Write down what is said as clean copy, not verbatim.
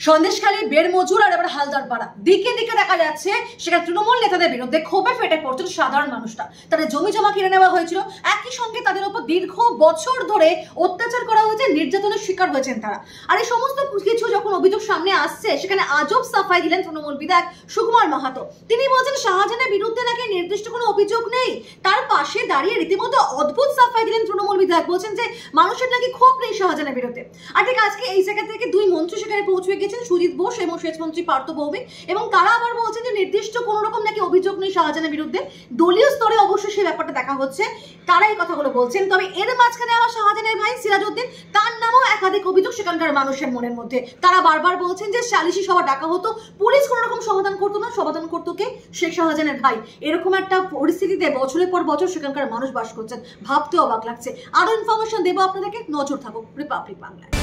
সন্দেশখালী বেড়মজুর আর এবার হালদার পাড়া দিকে দিকে দেখা যাচ্ছে সেখানে তৃণমূল নেতাদের বিরুদ্ধে ক্ষোভে ফেটে পড়ছেন সাধারণ মানুষরা। তাদের জমি জমা কিনে নেওয়া হয়েছিল, একই সঙ্গে তাদের উপর দীর্ঘ বছর ধরে অত্যাচার করা হয়েছে, নির্যাতনের শিকার হয়েছেন তারা। আর এই সমস্ত কিছু যখন অভিযোগ সামনে আসছে, সেখানে আজব সাফাই দিলেন তৃণমূল বিধায়ক সুকুমার মাহাতো। তিনি বলছেন শাহজাহানের বিরুদ্ধে নাকি নির্দিষ্ট কোনো অভিযোগ নেই, তার পাশে দাঁড়িয়ে রীতিমতো অদ্ভুত সাফাই দিলেন তৃণমূল বিধায়ক। বলছেন যে মানুষের নাকি ক্ষোভ নেই শাহজাহানের বিরুদ্ধে। আর ঠিক আজকে এই জায়গা থেকে দুই মন্ত্রী সেখানে পৌঁছে গেছেন, সুজিত বোস এবং সেচ মন্ত্রী পার্থ ভৌমিক, এবং তারা আবার বলছেন যে নির্দিষ্ট কোন রকম নাকি অভিযোগ নেই শাহজাহানের বিরুদ্ধে। দলীয় স্তরে অবশ্যই সেই ব্যাপারটা দেখা হচ্ছে, তারা এই কথাগুলো বলছেন। তবে এর মাঝখানে আমার শাহজাহানের ভাই সিরাজউদ্দিন, তার নামও একাধিক অভিযোগ সেখানকার মানুষের মনের মধ্যে। তারা বারবার বলছেন যে সালিশি সভা ডাকা হতো, পুলিশ কোন রকম সমাধান করতো না, সমাধান করতো কে? শেখ শাহজাহানের ভাই। এরকম একটা পরিস্থিতিতে বছরের পর বছর সেখানকার মানুষ বাস করছেন, ভাবতে অবাক লাগছে। আরো ইনফরমেশন দেবো আপনাদেরকে, নজর থাকুক রিপাবলিক বাংলায়।